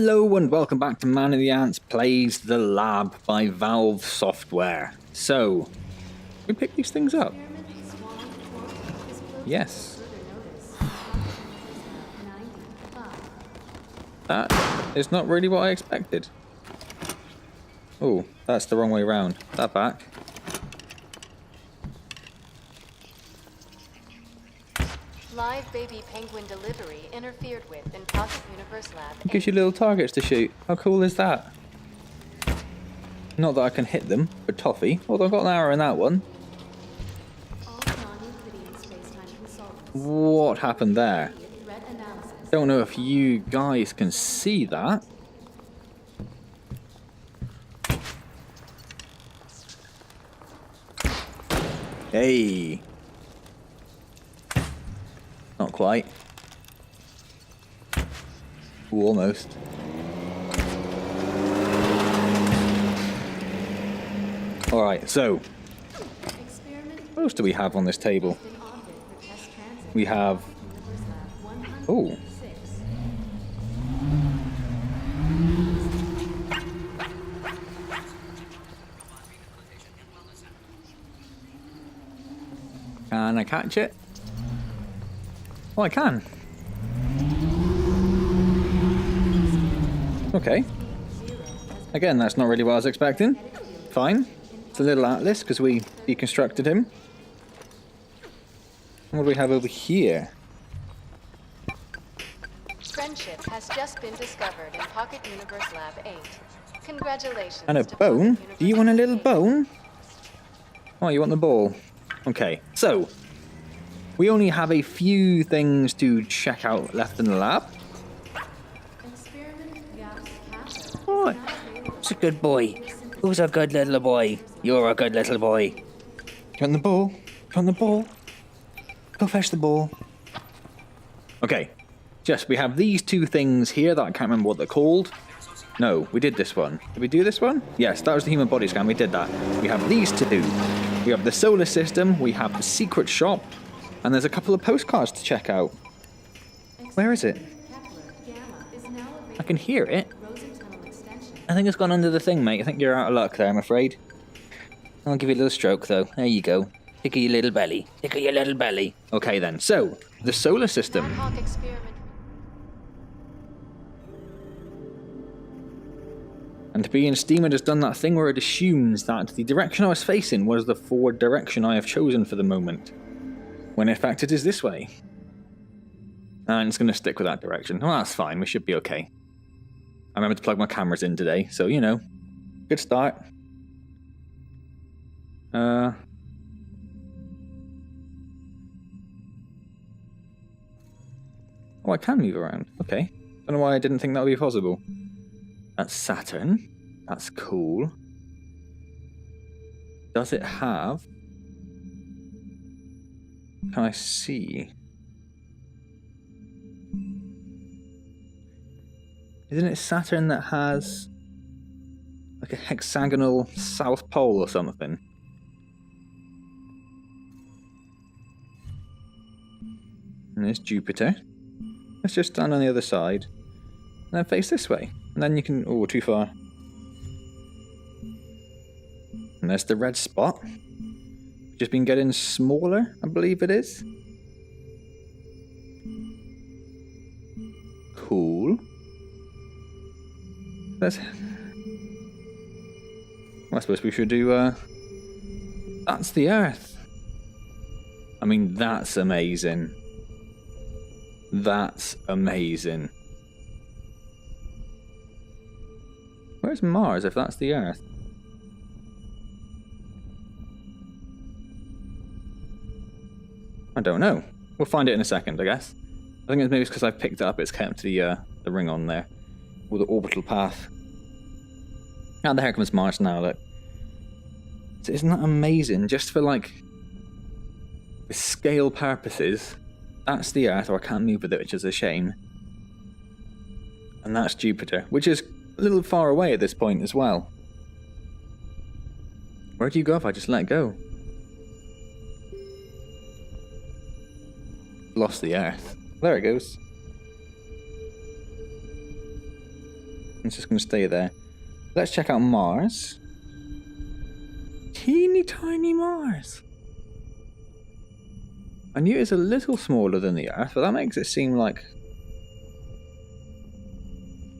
Hello and welcome back to Man of the Antz Plays The Lab by Valve Software. So, we pick these things up? Yes. That is not really what I expected. Oh, that's the wrong way around. That back. Live baby penguin delivery interfered with in Pocket Universe Lab. It gives you little targets to shoot. How cool is that? Not that I can hit them, but toffee. Although I've got an arrow in that one. What happened there? Don't know if you guys can see that. Hey. Not quite. Ooh, almost. Alright, so. What else do we have on this table? We have... Oh. Can I catch it? Oh, I can. Okay. Again, that's not really what I was expecting. Fine. It's a little Atlas because we deconstructed him. What do we have over here? Friendship has just been discovered in Pocket Universe Lab 8. Congratulations. And a bone? Do you want a little bone? Oh, you want the ball? Okay, so we only have a few things to check out left in the lab. Oh, it's a good boy. Who's a good little boy? You're a good little boy. Do you want the ball? Do you want the ball? Go fetch the ball. Okay, just we have these two things here that I can't remember what they're called. No, we did this one. Did we do this one? Yes, that was the human body scan. We did that. We have these two. We have the solar system. We have the secret shop. And there's a couple of postcards to check out. Where is it? I can hear it. I think it's gone under the thing, mate. I think you're out of luck there, I'm afraid. I'll give you a little stroke, though. There you go. Tickle your little belly. Tickle your little belly. Okay, then. So, the solar system. And being Steamer has done that thing where it assumes that the direction I was facing was the forward direction I have chosen for the moment. When in fact it is this way. And it's going to stick with that direction. Well, that's fine. We should be okay. I remember to plug my cameras in today, so you know. Good start. Oh, I can move around. Okay. Don't know why I didn't think that would be possible. That's Saturn. That's cool. Does it have... Can I see? Isn't it Saturn that has like a hexagonal south pole or something? And there's Jupiter. Let's just stand on the other side and then face this way. And then you can... Oh, too far. And there's the red spot. Just been getting smaller, I believe it is. Cool. Let's... Well, I suppose we should do... That's the Earth. I mean, that's amazing. That's amazing. Where's Mars if that's the Earth? I don't know. We'll find it in a second, I guess. I think it's maybe because I've picked it up, it's kept the ring on there. Or the orbital path. Ah, there comes Mars now, look. So isn't that amazing? Just for, like, the scale purposes, that's the Earth, or I can't move with it, which is a shame. And that's Jupiter, which is a little far away at this point as well. Where do you go if I just let go? Lost the Earth. There it goes. It's just going to stay there. Let's check out Mars. Teeny tiny Mars. I knew it was a little smaller than the Earth, but that makes it seem like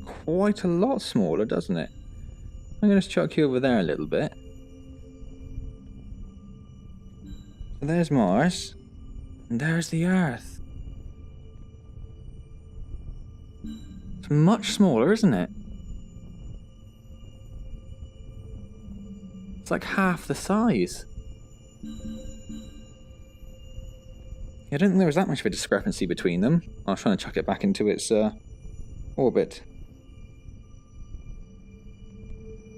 quite a lot smaller, doesn't it? I'm going to chuck you over there a little bit. So there's Mars, and there's the Earth. It's much smaller, isn't it? It's like half the size. I didn't think there was that much of a discrepancy between them. I was trying to chuck it back into its orbit.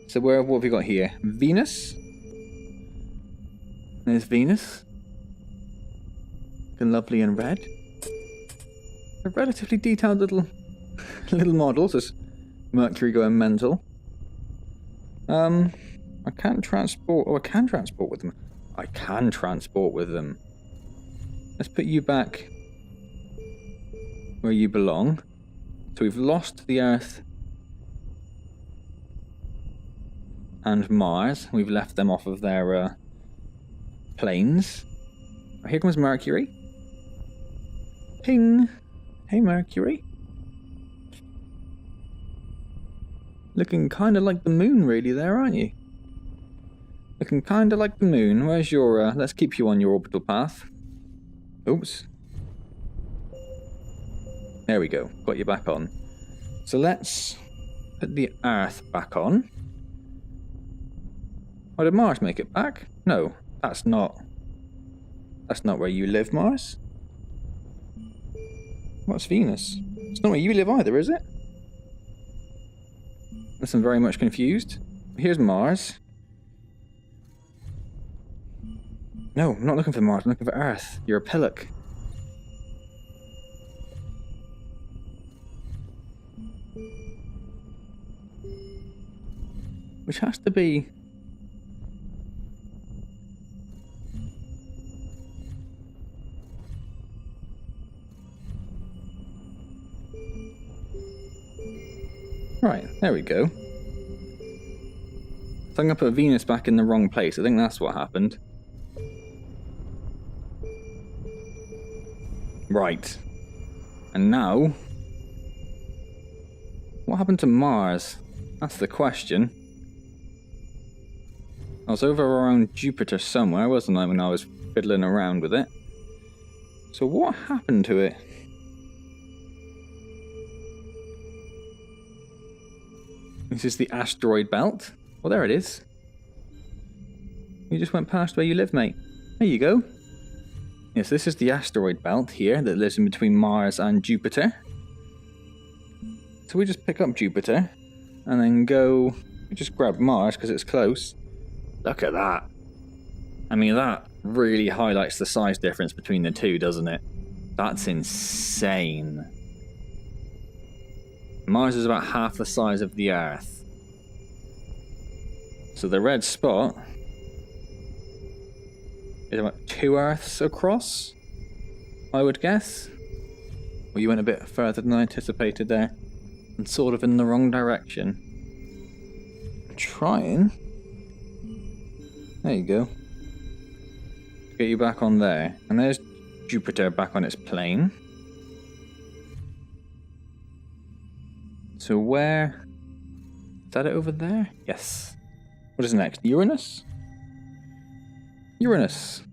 So what have we got here? Venus. There's Venus. Looking lovely in red. They're relatively detailed little models. There's Mercury going mental. I can't transport. Oh, I can transport with them. I can transport with them. Let's put you back where you belong. So we've lost the Earth and Mars. We've left them off of their planes. Oh, here comes Mercury. Ping. Hey, Mercury. Looking kind of like the moon really there, aren't you? Looking kind of like the moon. Where's your... let's keep you on your orbital path. Oops. There we go. Got you back on. So let's put the Earth back on. Oh, did Mars make it back? No, that's not where you live, Mars. What's Venus? It's not where you live either, is it? Unless I'm very much confused. Here's Mars. No, I'm not looking for Mars, I'm looking for Earth. You're a pillock. Which has to be... Right, there we go. So I'm going to put Venus back in the wrong place. I think that's what happened. Right. And now... what happened to Mars? That's the question. I was over around Jupiter somewhere, wasn't I, when I was fiddling around with it? So what happened to it? This is the asteroid belt. Well, there it is. You just went past where you live, mate. There you go. Yes, this is the asteroid belt here that lives in between Mars and Jupiter. So we just pick up Jupiter and then go... we just grab Mars because it's close. Look at that. I mean, that really highlights the size difference between the two, doesn't it? That's insane. Mars is about half the size of the Earth. So the red spot is about 2 Earths across, I would guess. Well, you went a bit further than I anticipated there. And sort of in the wrong direction. Trying. There you go. Get you back on there. And there's Jupiter back on its plane. So where... is that it over there? Yes. What is next? Uranus? Uranus.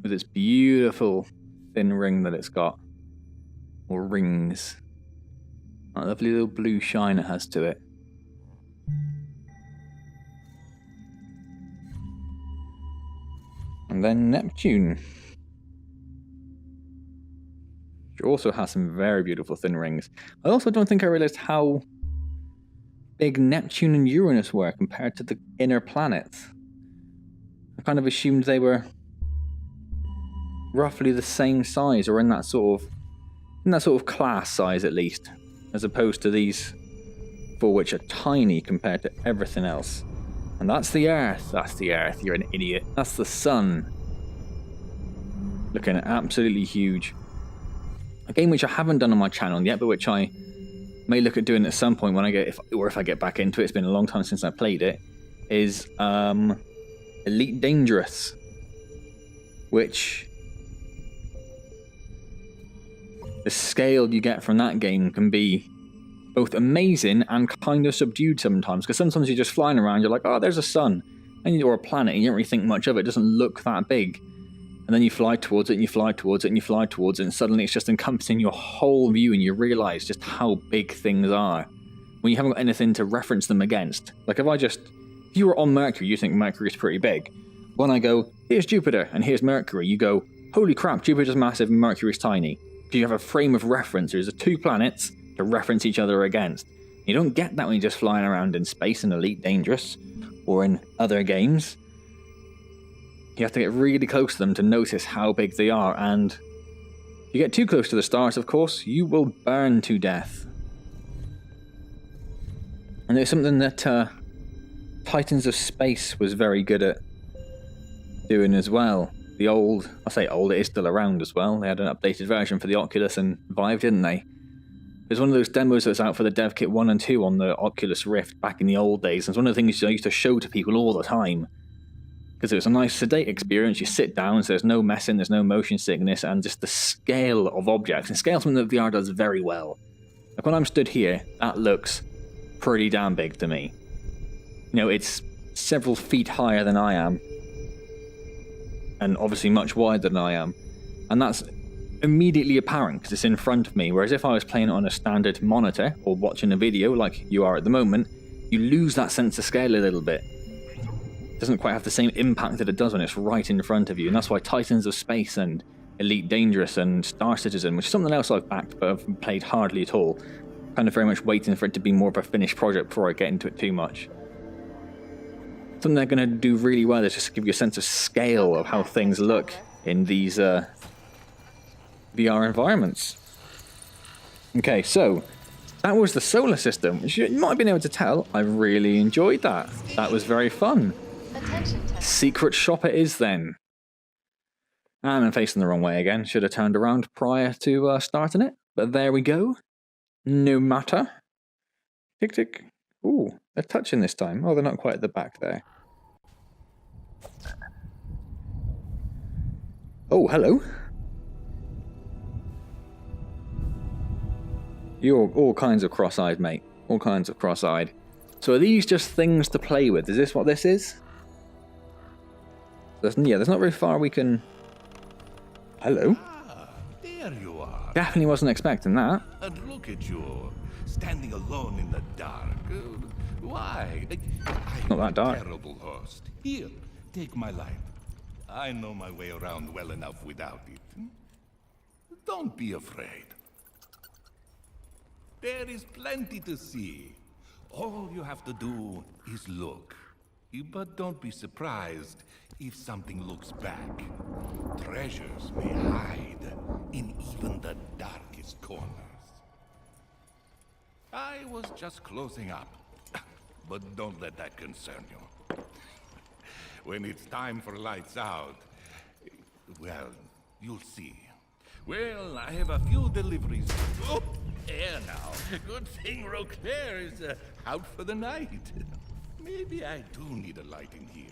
With its beautiful thin ring that it's got. Or rings. That lovely little blue shine it has to it. And then Neptune. Which also has some very beautiful thin rings. I also don't think I realized how big Neptune and Uranus were compared to the inner planets. I kind of assumed they were roughly the same size, or in that sort of class size at least, as opposed to these four, which are tiny compared to everything else. And that's the Earth. That's the Earth. You're an idiot. That's the Sun. Looking absolutely huge. A game which I haven't done on my channel yet, but which I may look at doing at some point when I get, if I get back into it. It's been a long time since I played it. Is Elite Dangerous, which the scale you get from that game can be both amazing and kind of subdued sometimes, because sometimes you're just flying around, you're like, oh, there's a sun, or a planet, and you don't really think much of it. It doesn't look that big. And then you fly towards it, and you fly towards it, and you fly towards it, and suddenly it's just encompassing your whole view, and you realise just how big things are when you haven't got anything to reference them against. Like, if you were on Mercury, you think Mercury's pretty big. When I go, here's Jupiter, and here's Mercury, you go, holy crap, Jupiter's massive and Mercury's tiny. You have a frame of reference. There's 2 planets to reference each other against. You don't get that when you're just flying around in space in Elite Dangerous or in other games. You have to get really close to them to notice how big they are, and if you get too close to the stars, of course, you will burn to death. And there's something that Titans of Space was very good at doing as well. The old, I say old, it is still around as well. They had an updated version for the Oculus and Vive, didn't they? There's one of those demos that's out for the Dev Kit 1 and 2 on the Oculus Rift back in the old days. And it's one of the things I used to show to people all the time. Because it was a nice sedate experience. You sit down, so there's no messing, there's no motion sickness, and just the scale of objects. And scale is something that VR does very well. Like when I'm stood here, that looks pretty damn big to me. You know, it's several feet higher than I am. And obviously much wider than I am. And that's immediately apparent because it's in front of me. Whereas if I was playing it on a standard monitor or watching a video like you are at the moment, you lose that sense of scale a little bit. It doesn't quite have the same impact that it does when it's right in front of you. And that's why Titans of Space and Elite Dangerous and Star Citizen, which is something else I've backed but I've played hardly at all, kind of very much waiting for it to be more of a finished project before I get into it too much. Something they're going to do really well is just give you a sense of scale of how things look in these VR environments. Okay, so that was the solar system, which you might have been able to tell. I really enjoyed that. That was very fun. Secret shop it is then. And I'm facing the wrong way again. Should have turned around prior to starting it. But there we go. No matter. Tick, tick. Ooh, they're touching this time. Oh, they're not quite at the back there. Oh, hello. You're all kinds of cross-eyed, mate. All kinds of cross-eyed. So are these just things to play with? Is this what this is? There's not very far we can... Hello. Ah, there you are. Definitely wasn't expecting that. And look at you, standing alone in the dark. Why? I'm Not that dark. a terrible host. Here, take my light. I know my way around well enough without it. Don't be afraid. There is plenty to see. All you have to do is look. But don't be surprised if something looks back. Treasures may hide in even the darkest corners. I was just closing up, but don't let that concern you. When it's time for lights out, well, you'll see. Well, I have a few deliveries. Oh, there now. Good thing Roclair is out for the night. Maybe I do need a light in here.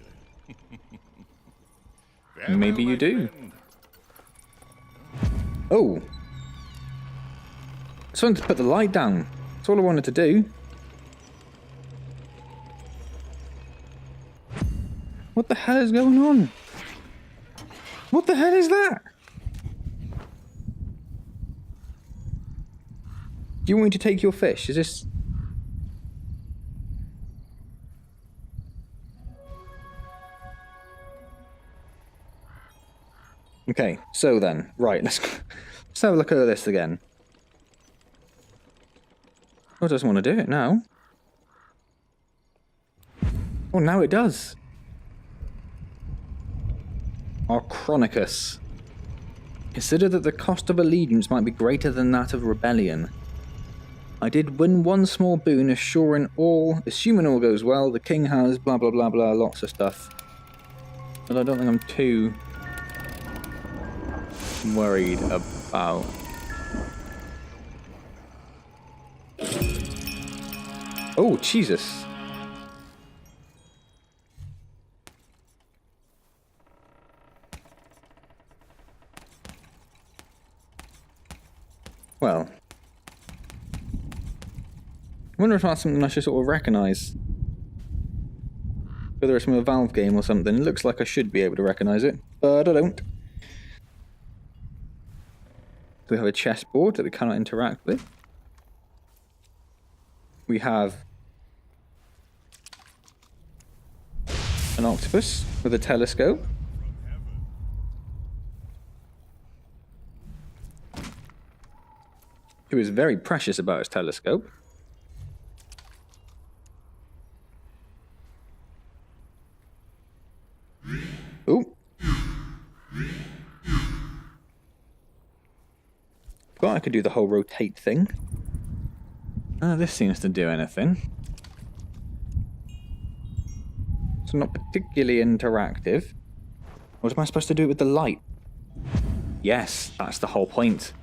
Farewell, Maybe you do. friend. Oh. I just wanted to put the light down. That's all I wanted to do. What the hell is going on? What the hell is that? Do you want me to take your fish? Is this... Okay, so then, right, let's have a look at this again. I just want to do it now. Oh, now it does. Archronicus. Consider that the cost of allegiance might be greater than that of rebellion. I did win one small boon, assuming all goes well. The king has blah blah blah blah, lots of stuff. But I don't think I'm too worried about. Oh, Jesus. Well. I wonder if that's something I should sort of recognise. Whether it's from a Valve game or something. It looks like I should be able to recognise it, but I don't. We have a chessboard that we cannot interact with. We have an octopus with a telescope. Who is very precious about his telescope. Ooh. Thought I could do the whole rotate thing. This seems to do anything. It's not particularly interactive. What am I supposed to do with the light? Yes, that's the whole point.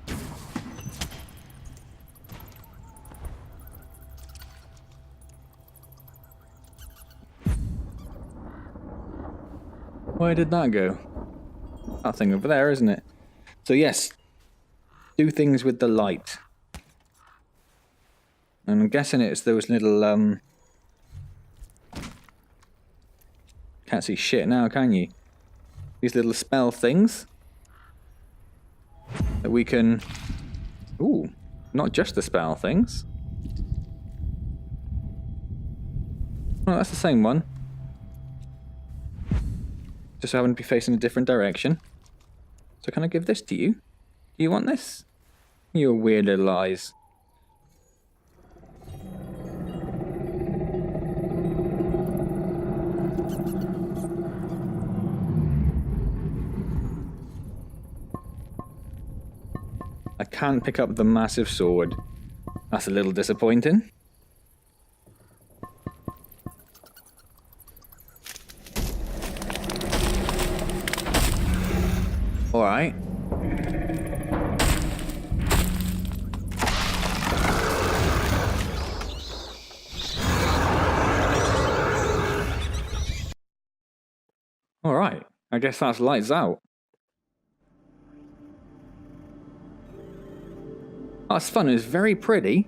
Where did that go? That thing over there, isn't it? So yes, do things with the light. And I'm guessing it's those little, can't see shit now, can you? These little spell things that we can... Ooh, not just the spell things. Well, that's the same one. Just so I happen to be facing a different direction. So can I give this to you? Do you want this? Your weird little eyes. I can't pick up the massive sword. That's a little disappointing. Alright. Alright. I guess that's lights out. That's fun. It's very pretty. It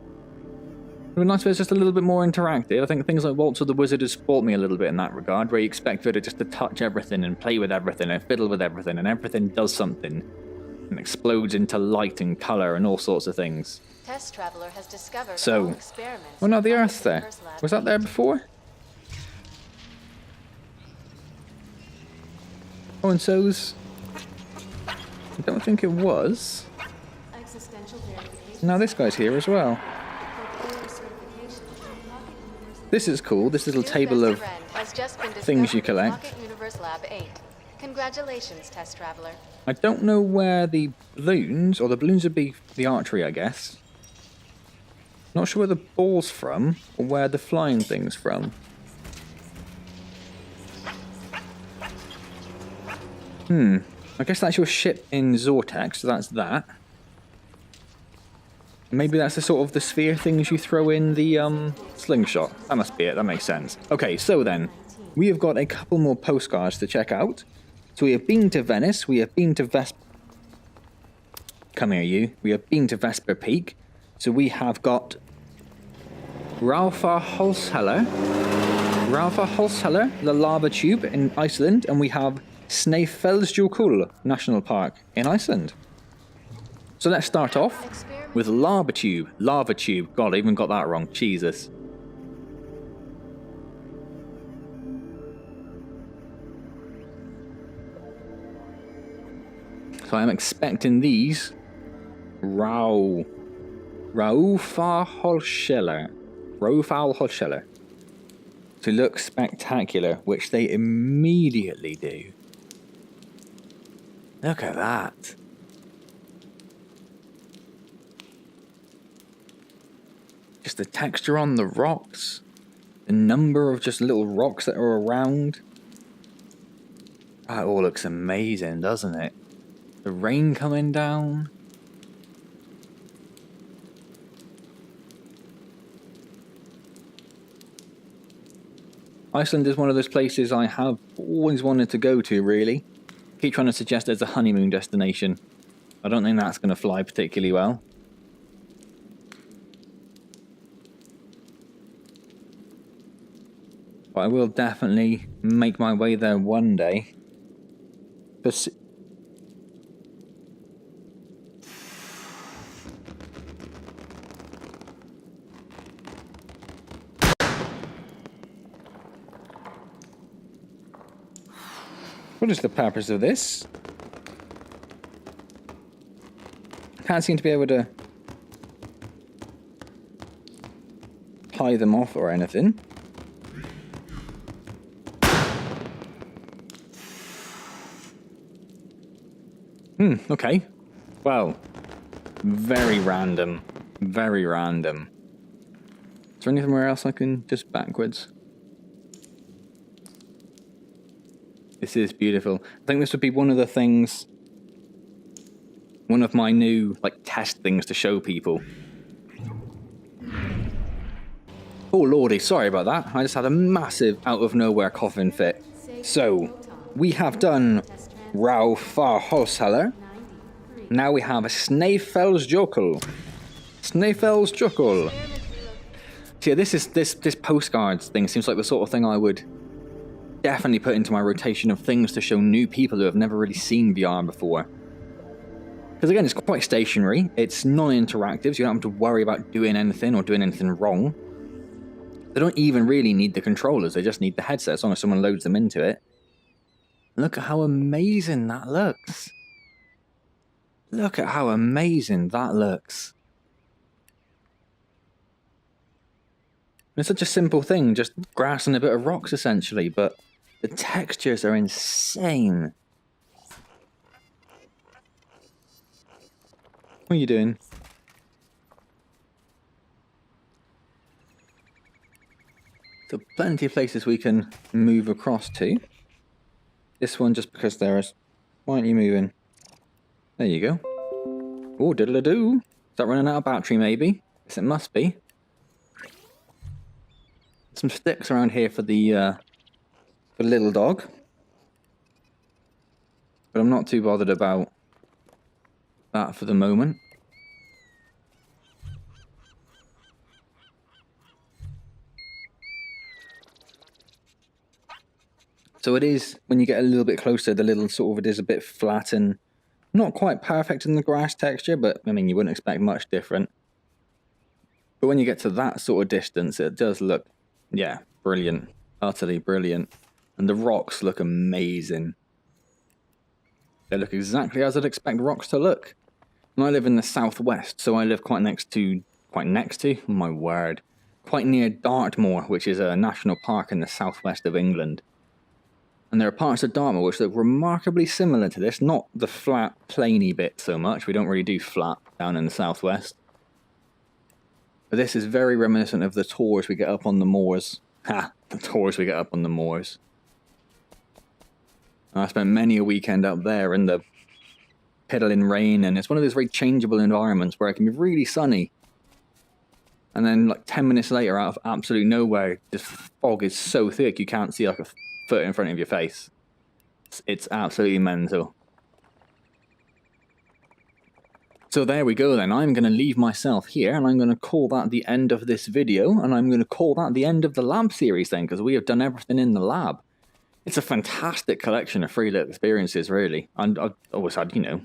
would be nice if it's just a little bit more interactive. I think things like Waltz of the Wizard has spoilt me a little bit in that regard, where you expect Vida just to touch everything and play with everything and fiddle with everything, and everything does something and explodes into light and colour and all sorts of things. Test Traveler has discovered So, experiments. oh no, the Earth's there. Was that there before? Oh, and so's... I don't think it was. Now this guy's here as well. This is cool, this little table of things you collect. Congratulations, Test Traveler. I don't know where the balloons, or the balloons would be the archery, I guess. Not sure where the ball's from, or where the flying thing's from. I guess that's your ship in Zortex, so that's that. Maybe that's the sort of the sphere things you throw in the slingshot. That must be it, that makes sense. Okay, so then, we have got a couple more postcards to check out. So we have been to Venice, we have been to Come here, you. We have been to Vesper Peak. So we have got Raufarhólsheller, the lava tube in Iceland, and we have Snæfellsjökull National Park in Iceland. So let's start off with lava tube. God, I even got that wrong. Jesus. So I'm expecting these Raufarhólsheller to look spectacular, which they immediately do. Look at that. Just the texture on the rocks, the number of just little rocks that are around. That all looks amazing, doesn't it? The rain coming down. Iceland is one of those places I have always wanted to go to, really. Keep trying to suggest it's a honeymoon destination. I don't think that's going to fly particularly well. But I will definitely make my way there one day. What is the purpose of this? Can't seem to be able to tie them off or anything. Okay. Well, very random. Very random. Is there anywhere else I can just backwards? This is beautiful. I think this would be one of the things, one of my new, like, test things to show people. Oh lordy, sorry about that. I just had a massive out-of-nowhere coughing fit. So, we have done Rauffarhoshaller. Now we have Snæfellsjökull. Snæfellsjökull. See, this postcards thing seems like the sort of thing I would definitely put into my rotation of things to show new people who have never really seen VR before. Because again, it's quite stationary. It's non-interactive, so you don't have to worry about doing anything or doing anything wrong. They don't even really need the controllers, they just need the headset as long as someone loads them into it. Look at how amazing that looks. Look at how amazing that looks. It's such a simple thing, just grass and a bit of rocks essentially, but the textures are insane. What are you doing? So plenty of places we can move across to. This one just because there is... Why aren't you moving? There you go. Oh, diddle-a-doo. Is that running out of battery, maybe? Yes, it must be. Some sticks around here for the little dog. But I'm not too bothered about that for the moment. So it is, when you get a little bit closer, the little sort of, it is a bit flat and not quite perfect in the grass texture, but I mean, you wouldn't expect much different. But when you get to that sort of distance, it does look, yeah, brilliant. Utterly brilliant. And the rocks look amazing. They look exactly as I'd expect rocks to look. And I live in the southwest, so I live quite next to, oh my word, quite near Dartmoor, which is a national park in the southwest of England. And there are parts of Dartmoor which look remarkably similar to this, not the flat, plainy bit so much. We don't really do flat down in the southwest. But this is very reminiscent of the tours we get up on the moors. Ha! The tours we get up on the moors. And I spent many a weekend up there in the piddling rain, and it's one of those very changeable environments where it can be really sunny. And then like 10 minutes later, out of absolutely nowhere, this fog is so thick you can't see like a foot in front of your face. It's absolutely mental. So there we go then, I'm going to leave myself here and I'm going to call that the end of this video, and I'm going to call that the end of the lab series then, because we have done everything in the lab. It's a fantastic collection of free little experiences, really. And I've always had, you know,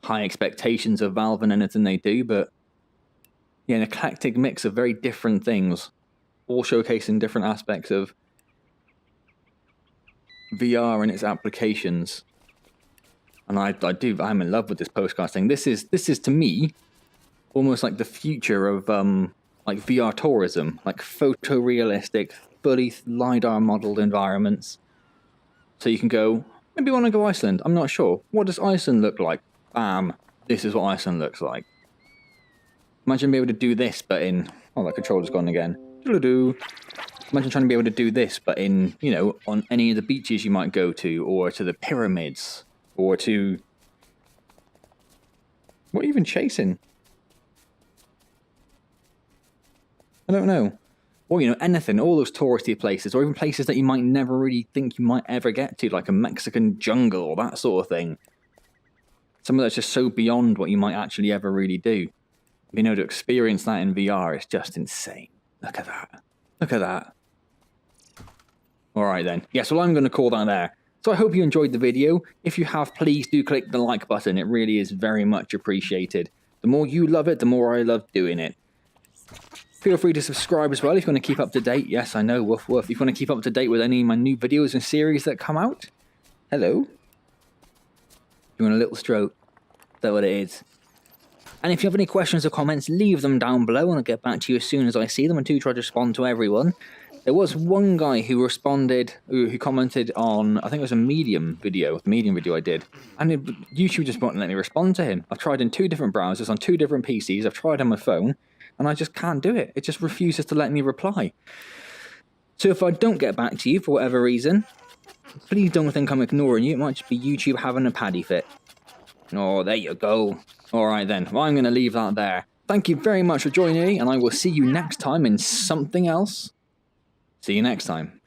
high expectations of Valve and anything they do, but yeah, an eclectic mix of very different things, all showcasing different aspects of VR and its applications. And I'm in love with this postcard thing. This is to me almost like the future of like VR tourism, like photorealistic, fully LiDAR modeled environments. So you can go, maybe you want to go Iceland, I'm not sure. What does Iceland look like? Bam, this is what Iceland looks like. Imagine being able to do this, but in, oh, that controller's gone again. Doodle-doo. Imagine trying to be able to do this, but in, you know, on any of the beaches you might go to, or to the pyramids, or to... What are you even chasing? I don't know. Or, you know, anything, all those touristy places, or even places that you might never really think you might ever get to, like a Mexican jungle or that sort of thing. Something that's just so beyond what you might actually ever really do. Being able to experience that in VR is just insane. Look at that. Look at that. Alright then. Yes, well, I'm going to call that there. So I hope you enjoyed the video. If you have, please do click the like button. It really is very much appreciated. The more you love it, the more I love doing it. Feel free to subscribe as well if you want to keep up to date. Yes, I know, woof woof. If you want to keep up to date with any of my new videos and series that come out. Hello? You want a little stroke? Is that what it is? And if you have any questions or comments, leave them down below and I'll get back to you as soon as I see them. I do try to respond to everyone. There was one guy who responded, who commented on, I think it was a Medium video I did. And YouTube just won't let me respond to him. I've tried in 2 different browsers on 2 different PCs. I've tried on my phone. And I just can't do it. It just refuses to let me reply. So if I don't get back to you for whatever reason, please don't think I'm ignoring you. It might just be YouTube having a paddy fit. Oh, there you go. Alright then, well, I'm going to leave that there. Thank you very much for joining me, and I will see you next time in something else. See you next time.